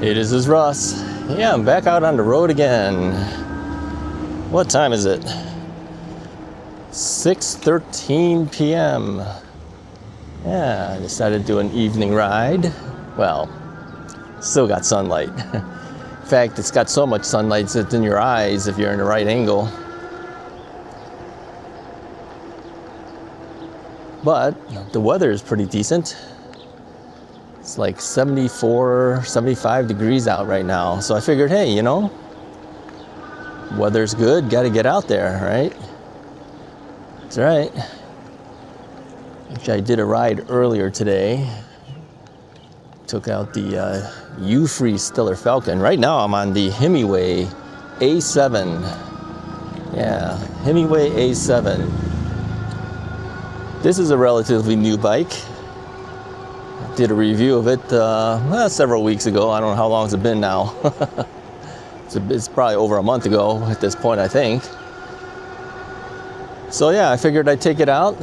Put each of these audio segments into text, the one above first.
Hey, this is Russ. Yeah, I'm back out on the road again. What time is it? 6:13 p.m. Yeah, I decided to do an evening ride. Well, still got sunlight. In fact, it's got so much sunlight it's in your eyes if you're in the right angle. But the weather is pretty decent. It's like 74, 75 degrees out right now. So I figured, hey, you know, weather's good, gotta get out there, right? That's right. Actually, I did a ride earlier today. Took out the U-Free Stellar Falcon. Right now I'm on the Himiway A7. Yeah, Himiway A7. This is a relatively new bike. Did a review of it several weeks ago. I don't know how long it's been now. It's probably over a month ago at this point, I think. So yeah, I figured I'd take it out,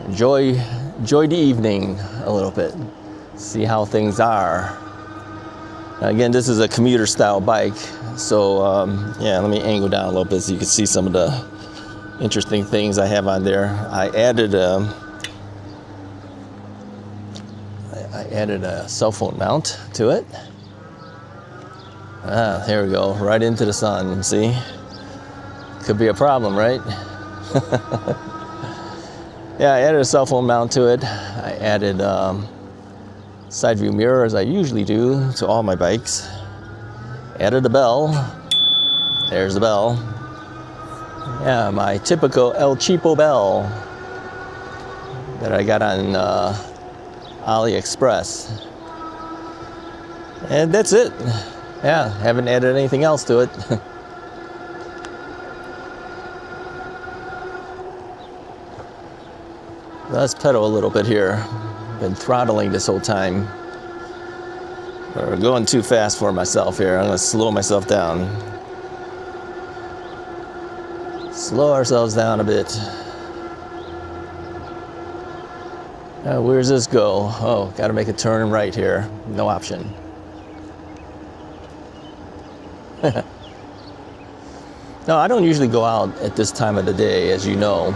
enjoy the evening a little bit, see how things are. Again, this is a commuter style bike, so yeah, let me angle down a little bit so you can see some of the interesting things I have on there. I added a cell phone mount to it. Ah, here we go, right into the sun, see? Could be a problem, right? Yeah, I added a cell phone mount to it. I added side view mirror, as I usually do to all my bikes. Added a bell. There's the bell. Yeah, my typical El Cheapo bell that I got on AliExpress. And that's it. Yeah, haven't added anything else to it. Let's pedal a little bit here. Been throttling this whole time. We're going too fast for myself here. I'm gonna slow myself down. Slow ourselves down a bit. Where's this go? Oh, gotta make a turn right here. No option. No, I don't usually go out at this time of the day, as you know.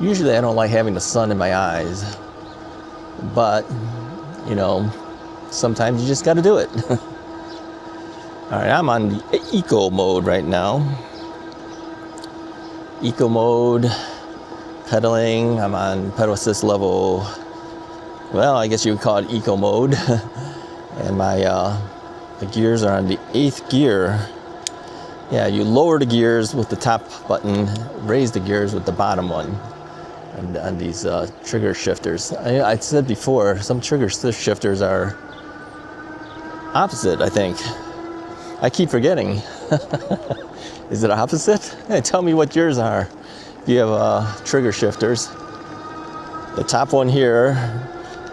Usually I don't like having the sun in my eyes. But, you know, sometimes you just gotta do it. Alright, I'm on the eco mode right now. Eco mode. Pedaling, I'm on pedal assist level, well, I guess you would call it eco mode. And my the gears are on the 8th gear. Yeah, you lower the gears with the top button, raise the gears with the bottom one on these trigger shifters. I said before, some trigger shifters are opposite, I think. I keep forgetting. Is it opposite? Hey, tell me what yours are. You have trigger shifters. The top one here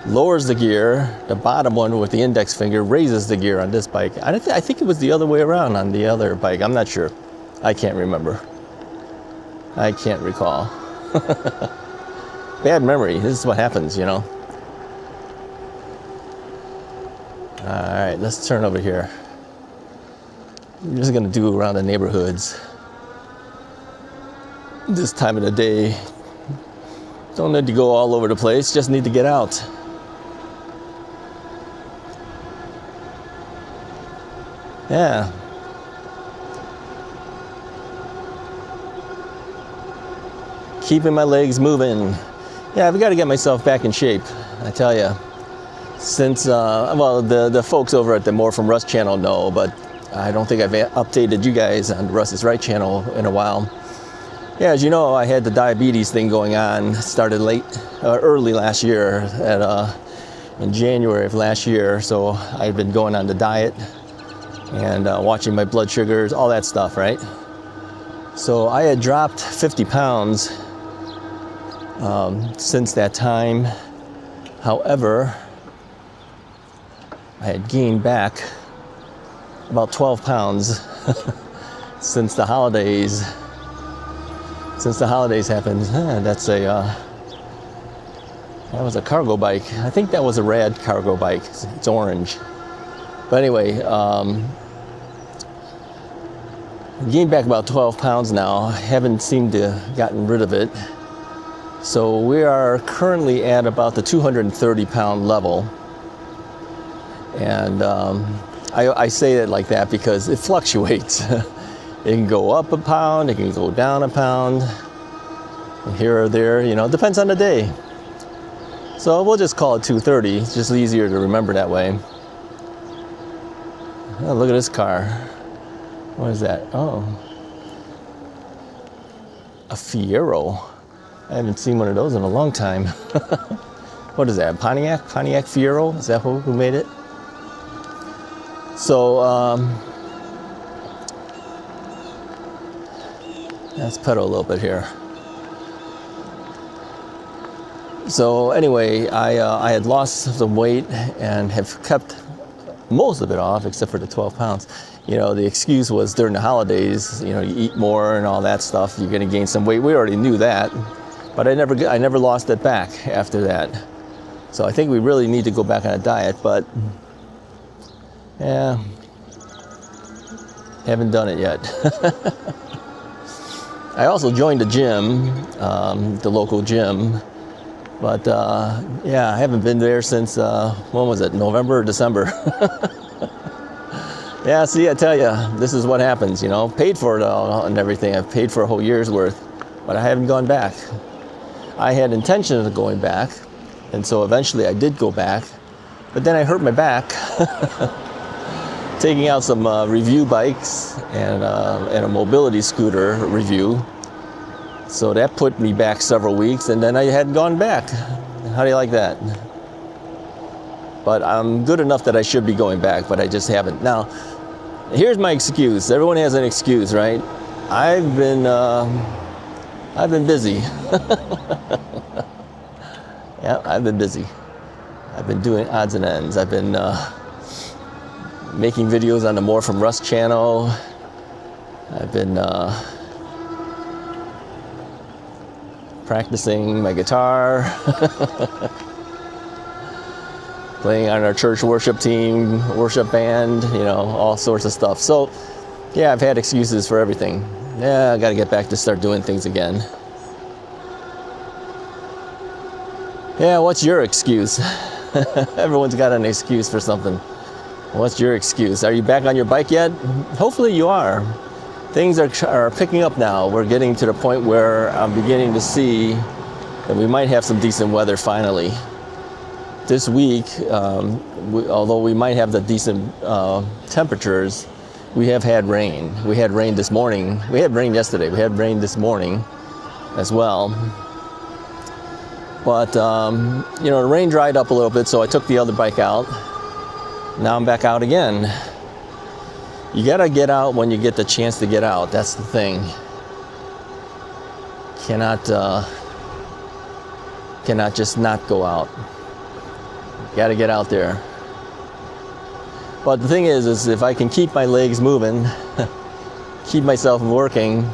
lowers the gear. The bottom one with the index finger raises the gear on this bike. I think it was the other way around on the other bike. I'm not sure. I can't remember. I can't recall. Bad memory. This is what happens, you know. All right, let's turn over here. I'm just gonna do around the neighborhoods. This time of the day, don't need to go all over the place, just need to get out. Yeah. Keeping my legs moving. Yeah, I've got to get myself back in shape, I tell you. Since, well, the folks over at the More From Russ channel know, but I don't think I've updated you guys on Russ's Right channel in a while. Yeah, as you know, I had the diabetes thing going on. Started early last year, in January of last year. So I've been going on the diet and watching my blood sugars, all that stuff, right? So I had dropped 50 pounds since that time. However, I had gained back about 12 pounds since the holidays. Since the holidays happened. That's a That was a cargo bike. I think that was a rad cargo bike. It's orange. But anyway, gained back about 12 pounds now. Haven't seemed to have gotten rid of it. So we are currently at about the 230 pound level. And I say it like that because it fluctuates. It can go up a pound, it can go down a pound, here or there, you know, it depends on the day. So we'll just call it 230. It's just easier to remember that way. Oh, look at this car. What is that? Oh, a Fiero. I haven't seen one of those in a long time. What is that? Pontiac Fiero? Is that who made it? So let's pedal a little bit here. So anyway, I had lost some weight and have kept most of it off except for the 12 pounds. You know, the excuse was during the holidays, you know, you eat more and all that stuff, you're gonna gain some weight. We already knew that, but I never lost it back after that. So I think we really need to go back on a diet, but yeah, haven't done it yet. I also joined the gym, the local gym, but yeah, I haven't been there since, when was it, November or December? Yeah, see, I tell you, this is what happens, you know, paid for it all and everything. I've paid for a whole year's worth, but I haven't gone back. I had intention of going back, and so eventually I did go back, but then I hurt my back. Taking out some review bikes and a mobility scooter review. So that put me back several weeks, and then I hadn't gone back. How do you like that? But I'm good enough that I should be going back, but I just haven't. Now, here's my excuse. Everyone has an excuse, right? I've been busy. Yeah, I've been busy. I've been doing odds and ends. I've been making videos on the More from Russ channel. I've been practicing my guitar, playing on our church worship team, worship band, you know, all sorts of stuff. So, yeah, I've had excuses for everything. Yeah, I got to get back to start doing things again. Yeah, what's your excuse? Everyone's got an excuse for something. What's your excuse? Are you back on your bike yet? Hopefully you are. Things are picking up now. We're getting to the point where I'm beginning to see that we might have some decent weather finally. This week, although we might have the decent temperatures, we have had rain. We had rain this morning. We had rain yesterday. We had rain this morning as well. But, you know, the rain dried up a little bit, so I took the other bike out. Now I'm back out again. You gotta get out when you get the chance to get out. That's the thing. Cannot just not go out. You gotta get out there. But the thing is if I can keep my legs moving, keep myself working,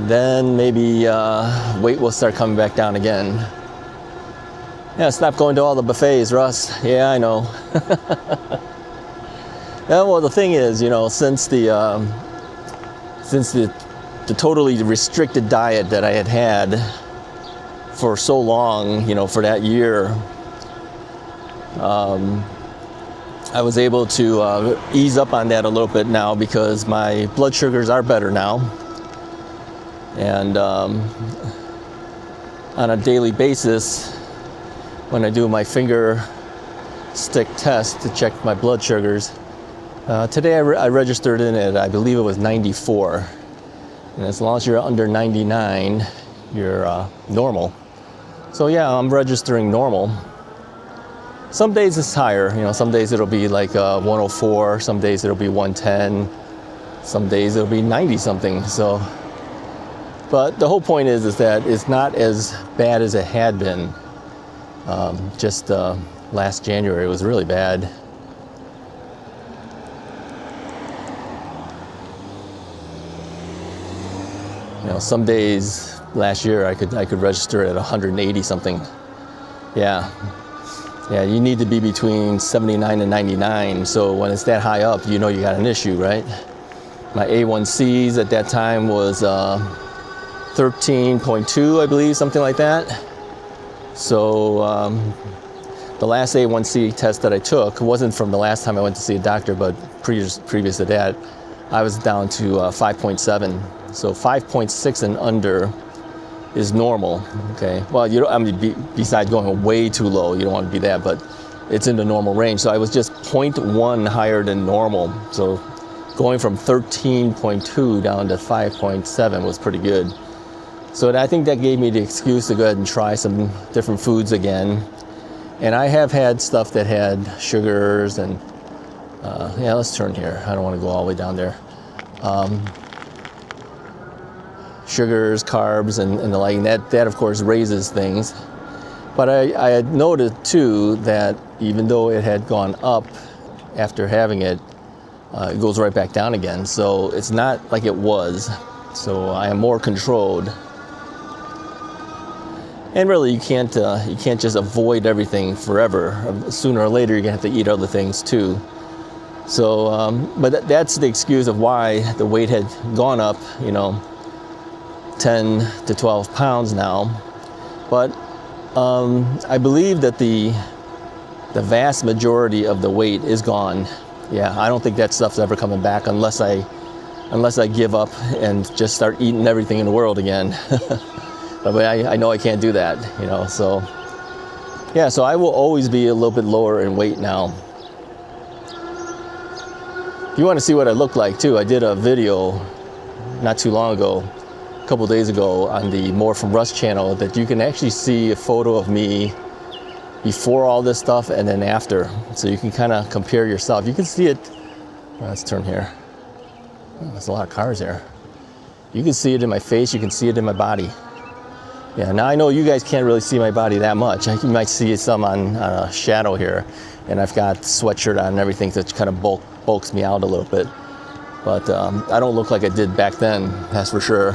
then maybe weight will start coming back down again. Yeah, stop going to all the buffets, Russ. Yeah, I know. Yeah, well, the thing is, you know, since the totally restricted diet that I had for so long, you know, for that year, I was able to ease up on that a little bit now because my blood sugars are better now. And on a daily basis, when I do my finger stick test to check my blood sugars, today I registered in it, I believe it was 94. And as long as you're under 99, you're normal. So yeah, I'm registering normal. Some days it's higher, you know, some days it'll be like 104, some days it'll be 110, some days it'll be 90 something. So, but the whole point is that it's not as bad as it had been. Just last January it was really bad. You know, some days last year I could register at 180 something. Yeah. Yeah, you need to be between 79 and 99. So when it's that high up, you know you got an issue, right? My A1Cs at that time was 13.2, I believe, something like that. So the last A1C test that I took wasn't from the last time I went to see a doctor, but previous to that, I was down to 5.7. So 5.6 and under is normal. Okay. Well, you don't. I mean, besides going way too low, you don't want to be that, but it's in the normal range. So I was just 0.1 higher than normal. So going from 13.2 down to 5.7 was pretty good. So I think that gave me the excuse to go ahead and try some different foods again. And I have had stuff that had sugars and, yeah, let's turn here. I don't want to go all the way down there. Sugars, carbs, and the like. And that of course raises things. But I had noted too that even though it had gone up after having it, it goes right back down again. So it's not like it was. So I am more controlled. And really, you can't just avoid everything forever. Sooner or later, you're gonna have to eat other things too. So, but that's the excuse of why the weight had gone up, 10 to 12 pounds now. But I believe that the vast majority of the weight is gone. Yeah, I don't think that stuff's ever coming back unless I give up and just start eating everything in the world again. But I know I can't do that, so yeah, so I will always be a little bit lower in weight now. If you want to see what I look like too, I did a video not too long ago, a couple days ago, on the More from Russ channel, that you can actually see a photo of me before all this stuff and then after. So you can kind of compare yourself. You can see it. Let's turn here. Oh, there's a lot of cars here. You can see it in my face. You can see it in my body. Yeah, now I know you guys can't really see my body that much. You might see some on a shadow here, and I've got sweatshirt on and everything that kind of bulks me out a little bit. But I don't look like I did back then, that's for sure.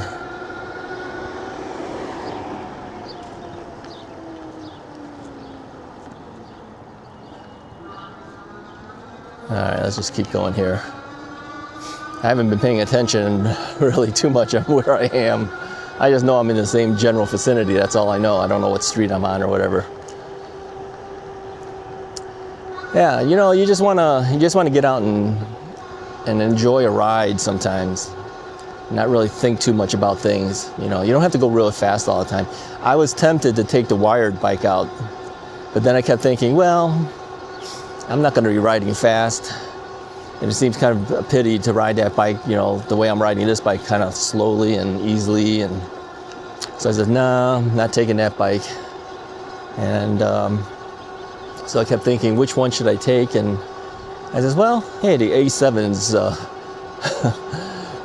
All right, let's just keep going here. I haven't been paying attention really too much on where I am. I just know I'm in the same general vicinity. That's all I know. I don't know what street I'm on or whatever. Yeah, you just wanna get out and enjoy a ride sometimes. Not really think too much about things. You don't have to go really fast all the time. I was tempted to take the wired bike out, but then I kept thinking, well, I'm not gonna be riding fast. And it seems kind of a pity to ride that bike, the way I'm riding this bike, kind of slowly and easily. And so I said, no, I'm not taking that bike. And so I kept thinking, which one should I take? And I said, well, hey, the A7's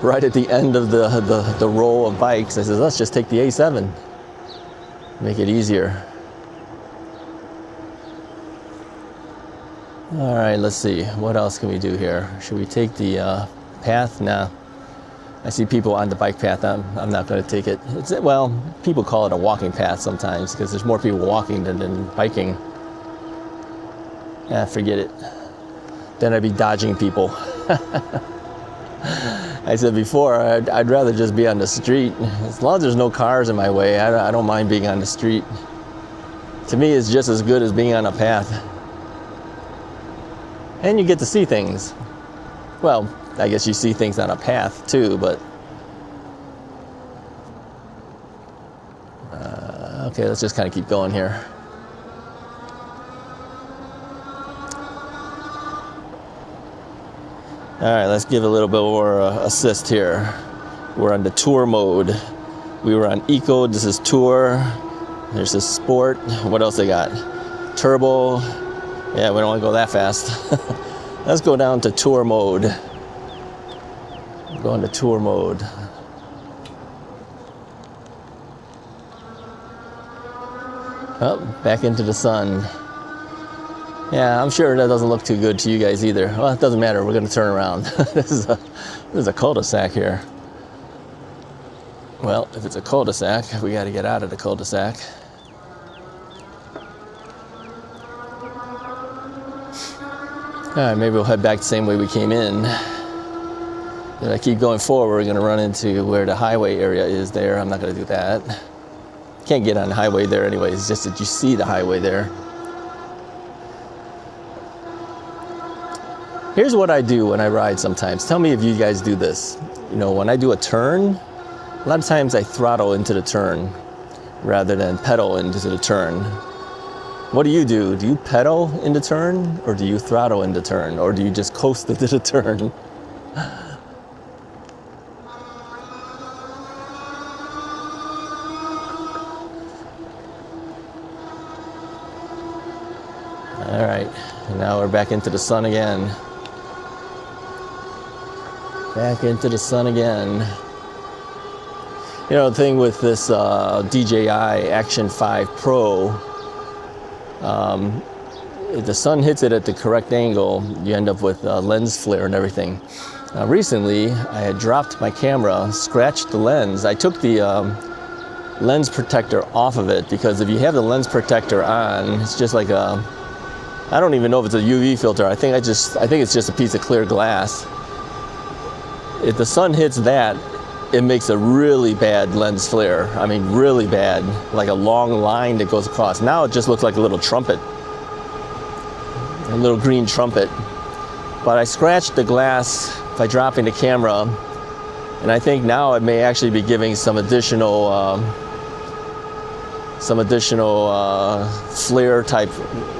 right at the end of the row of bikes. I said, let's just take the A7, make it easier. All right, let's see. What else can we do here? Should we take the path? Nah. I see people on the bike path. I'm not going to take it. Well, people call it a walking path sometimes because there's more people walking than biking. Yeah, forget it. Then I'd be dodging people. I said before, I'd rather just be on the street. As long as there's no cars in my way, I don't mind being on the street. To me, it's just as good as being on a path. And you get to see things. Well, I guess you see things on a path too, but okay, let's just kind of keep going here. All right, let's give a little bit more assist here. We're on the tour mode. We were on eco, this is tour. There's this sport. What else they got? Turbo. Yeah, we don't want to go that fast. Let's go down to tour mode. Go into tour mode. Oh, back into the sun. Yeah, I'm sure that doesn't look too good to you guys either. Well, it doesn't matter. We're going to turn around. This is a cul-de-sac here. Well, if it's a cul-de-sac, we got to get out of the cul-de-sac. All right, maybe we'll head back the same way we came in. If I keep going forward, we're gonna run into where the highway area is there. I'm not gonna do that. Can't get on the highway there anyways, it's just that you see the highway there. Here's what I do when I ride sometimes. Tell me if you guys do this. You know, when I do a turn, a lot of times I throttle into the turn rather than pedal into the turn. What do you do? Do you pedal into turn, or do you throttle into turn, or do you just coast into the turn? All right, now we're back into the sun again. Back into the sun again. You know, the thing with this DJI Action 5 Pro, if the sun hits it at the correct angle, you end up with lens flare and everything. Recently, I had dropped my camera, scratched the lens. I took the lens protector off of it, because if you have the lens protector on, it's just like a, I don't even know if it's a UV filter. I think it's just a piece of clear glass. If the sun hits that, it makes a really bad lens flare. I mean, really bad, like a long line that goes across. Now it just looks like a little trumpet, a little green trumpet. But I scratched the glass by dropping the camera, and I think now it may actually be giving some additional flare type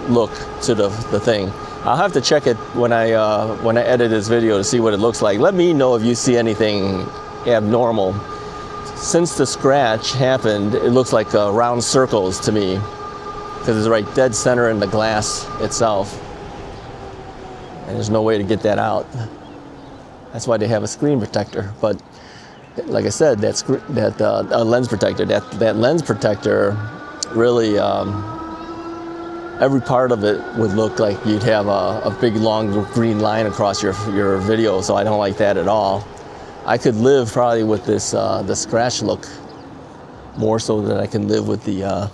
look to the thing. I'll have to check it when I edit this video to see what it looks like. Let me know if you see anything abnormal. Since the scratch happened, it looks like round circles to me, because it's right dead center in the glass itself, and there's no way to get that out. That's why they have a screen protector. But like I said, that lens protector, that lens protector really, every part of it would look like you'd have a big long green line across your video, so I don't like that at all. I could live probably with this the scratch look more so than I can live with the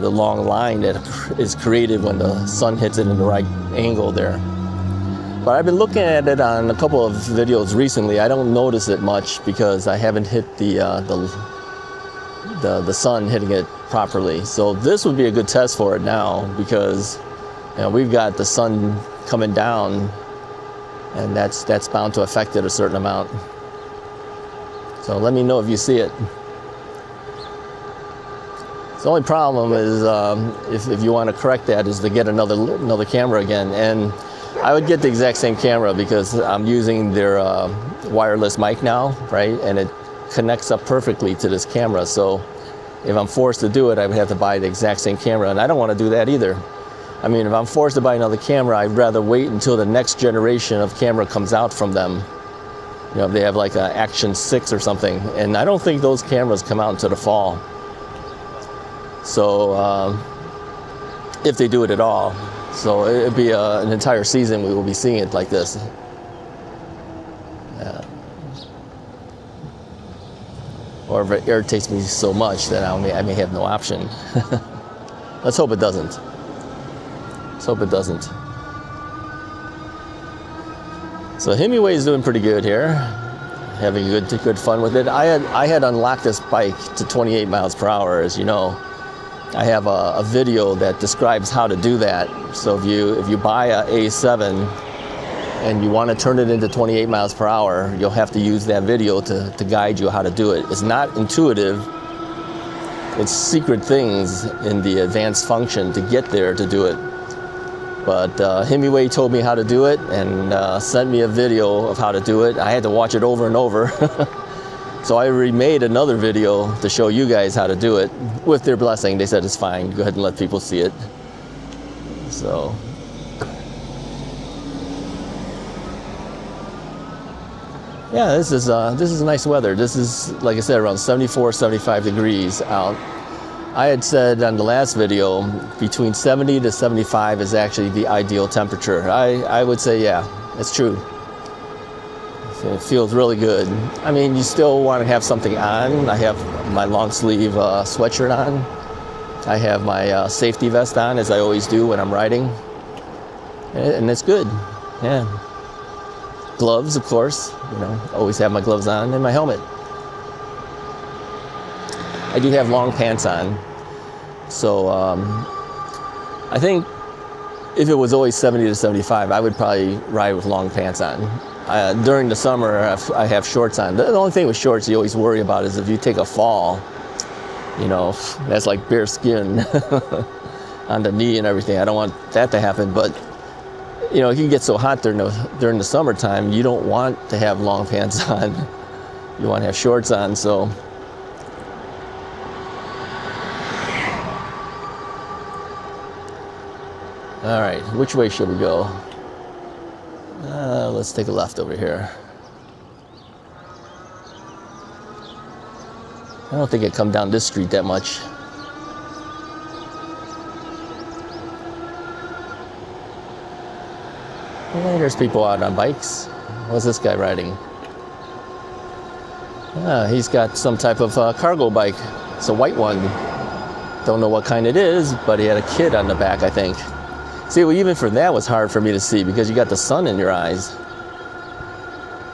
long line that is created when the sun hits it in the right angle there. But I've been looking at it on a couple of videos recently. I don't notice it much because I haven't hit the sun hitting it properly. So this would be a good test for it now, because you know, we've got the sun coming down, and that's bound to affect it a certain amount. So let me know if you see it. The only problem is if you want to correct that, is to get another camera again. And I would get the exact same camera, because I'm using their wireless mic now, right? And it connects up perfectly to this camera. So if I'm forced to do it, I would have to buy the exact same camera, and I don't want to do that either. I mean, if I'm forced to buy another camera, I'd rather wait until the next generation of camera comes out from them. You know, if they have like an Action 6 or something, and I don't think those cameras come out until the fall. So if they do it at all. So it'd be an entire season we will be seeing it like this. Or if it irritates me so much that I may have no option. Let's hope it doesn't. Let's hope it doesn't. So Himiway is doing pretty good here. Having good fun with it. I had unlocked this bike to 28 miles per hour, as you know. I have a video that describes how to do that. So if you buy a A7 and you want to turn it into 28 miles per hour, you'll have to use that video to guide you how to do it. It's not intuitive. It's secret things in the advanced function to get there to do it. But Himiway told me how to do it, and sent me a video of how to do it. I had to watch it over and over. So I remade another video to show you guys how to do it. With their blessing, they said it's fine. Go ahead and let people see it. So. Yeah, this is nice weather. This is, like I said, around 74, 75 degrees out. I had said on the last video, between 70 to 75 is actually the ideal temperature. I would say, yeah, it's true. It feels really good. I mean, you still want to have something on. I have my long sleeve sweatshirt on. I have my safety vest on, as I always do when I'm riding. and it's good. Yeah. Gloves, of course. You know, always have my gloves on, and my helmet. I do have long pants on, so I think if it was always 70 to 75, I would probably ride with long pants on. During the summer, I have shorts on. The only thing with shorts you always worry about is if you take a fall, you know, that's like bare skin on the knee and everything. I don't want that to happen, but you know, it can get so hot during the summertime, you don't want to have long pants on. You want to have shorts on, so. All right, which way should we go? Let's take a left over here. I don't think I come down this street that much. Hey, there's people out on bikes. What's this guy riding? He's got some type of cargo bike. It's a white one. Don't know what kind it is, but he had a kid on the back, I think. See, well, even for that was hard for me to see because you got the sun in your eyes.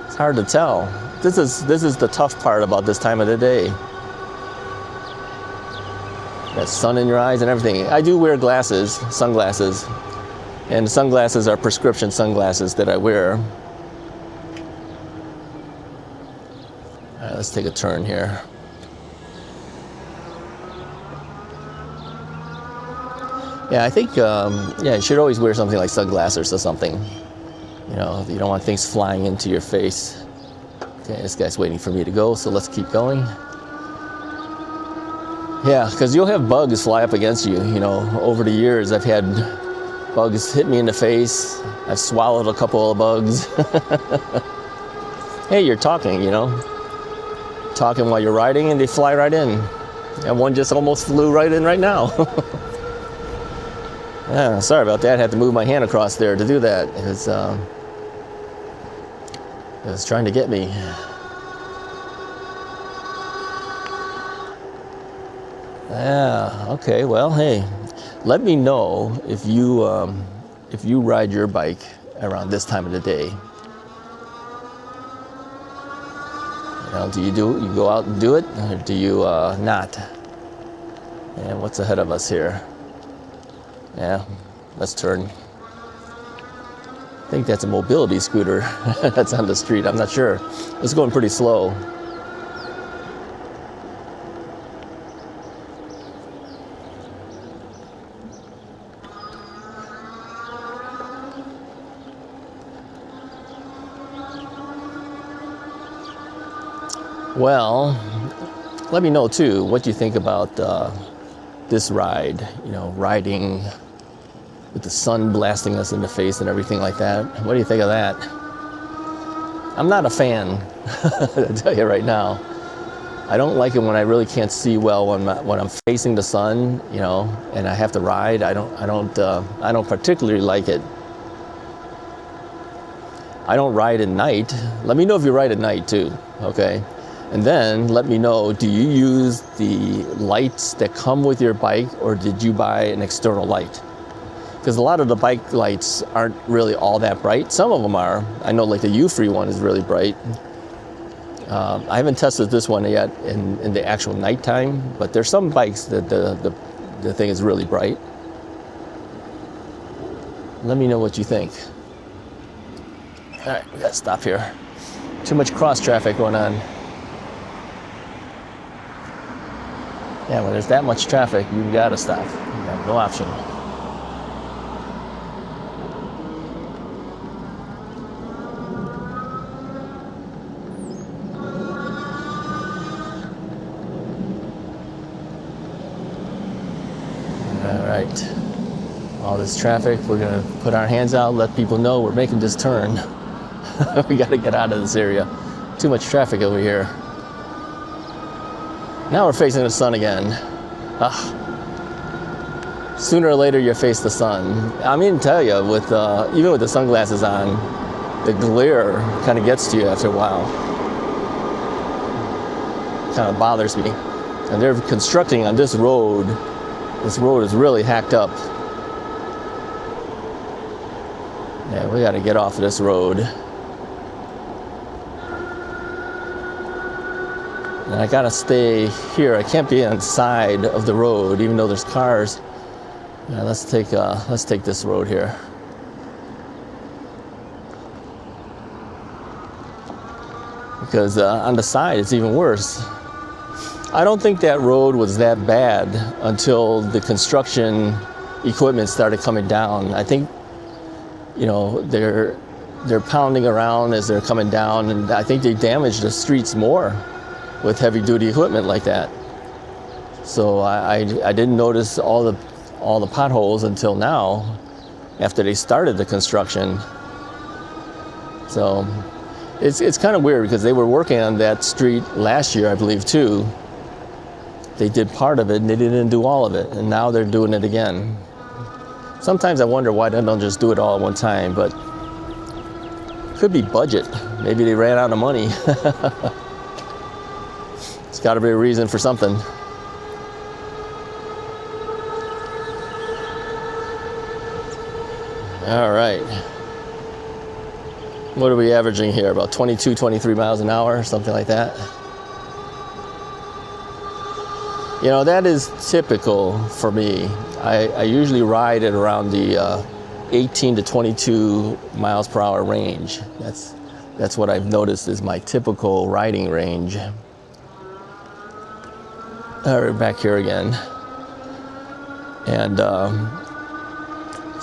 It's hard to tell. This is the tough part about this time of the day. That sun in your eyes and everything. I do wear glasses, sunglasses, and the sunglasses are prescription sunglasses that I wear. All right, let's take a turn here. Yeah, I think, you should always wear something like sunglasses or something. You know, you don't want things flying into your face. Okay, this guy's waiting for me to go, so let's keep going. Yeah, because you'll have bugs fly up against you. You know, over the years, I've had bugs hit me in the face. I've swallowed a couple of bugs. Hey, you're talking, you know. Talking while you're riding, and they fly right in. And one just almost flew right in right now. Yeah, sorry about that. I had to move my hand across there to do that. It was trying to get me. Yeah, okay, well, hey, let me know if you ride your bike around this time of the day. You know, do you go out and do it, or do you not? And what's ahead of us here? Yeah, let's turn. I think that's a mobility scooter that's on the street. I'm not sure. It's going pretty slow. Well, let me know too what you think about this ride. You know, riding with the sun blasting us in the face and everything like that. What do you think of that? I'm not a fan, I'll tell you right now. I don't like it when I really can't see well when I'm facing the sun, you know, and I have to ride. I don't particularly like it. I don't ride at night. Let me know if you ride at night too, okay? And then let me know, do you use the lights that come with your bike, or did you buy an external light? Because a lot of the bike lights aren't really all that bright. Some of them are. I know like the U-Free one is really bright. I haven't tested this one yet in the actual nighttime, but there's some bikes that the thing is really bright. Let me know what you think. All right, we gotta stop here. Too much cross traffic going on. Yeah, when there's that much traffic, you gotta stop. You have no option. All this traffic, we're gonna put our hands out, let people know we're making this turn. We gotta get out of this area. Too much traffic over here. Now we're facing the sun again. Sooner or later you face the sun. I mean, tell you, with even with the sunglasses on, the glare kind of gets to you after a while. Kind of bothers me. And they're constructing on this road. This road is really hacked up. Yeah, we got to get off of this road. And I got to stay here. I can't be on the side of the road, even though there's cars. Yeah, let's take this road here. Because on the side, it's even worse. I don't think that road was that bad until the construction equipment started coming down. I think, you know, they're pounding around as they're coming down, and I think they damaged the streets more with heavy-duty equipment like that. So I didn't notice all the potholes until now, after they started the construction. So it's kind of weird because they were working on that street last year, I believe, too. They did part of it and they didn't do all of it, and now they're doing it again. Sometimes I wonder why they don't just do it all at one time, but it could be budget. Maybe they ran out of money. It's got to be a reason for something. All right. What are we averaging here? About 22, 23 miles an hour, something like that. You know, that is typical for me. I usually ride at around the 18 to 22 miles per hour range. That's what I've noticed is my typical riding range. All right, back here again. And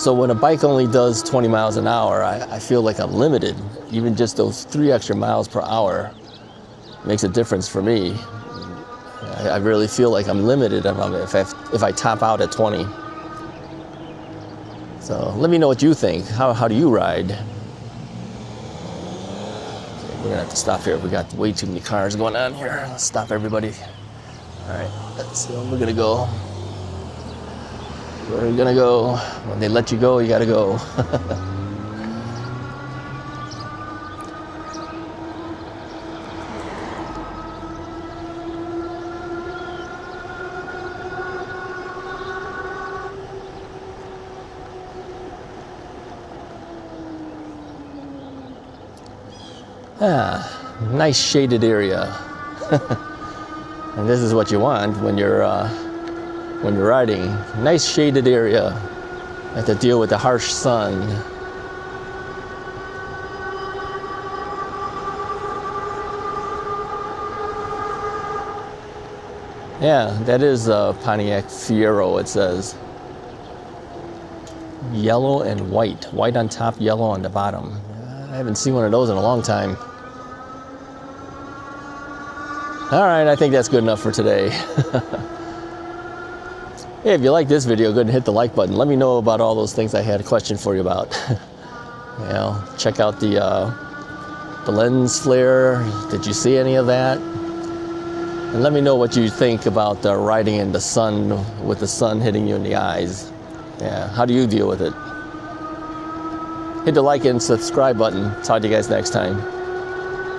so when a bike only does 20 miles an hour, I feel like I'm limited. Even just those 3 extra miles per hour makes a difference for me. I really feel like I'm limited if I top out at 20. So let me know what you think. How do you ride? Okay, we're gonna have to stop here. We got way too many cars going on here. Let's stop everybody. All right, let's see where we're gonna go. Where are we gonna go? When they let you go, you gotta go. Nice shaded area. And this is what you want when you're riding. Nice shaded area. Have to deal with the harsh sun. Yeah, that is a Pontiac Fiero, it says. Yellow and white. White on top, yellow on the bottom. I haven't seen one of those in a long time. All right, I think that's good enough for today. Hey, if you like this video, go ahead and hit the like button. Let me know about all those things I had a question for you about. You know, check out the lens flare. Did you see any of that? And let me know what you think about riding in the sun with the sun hitting you in the eyes. Yeah, how do you deal with it? Hit the like and subscribe button. Talk to you guys next time.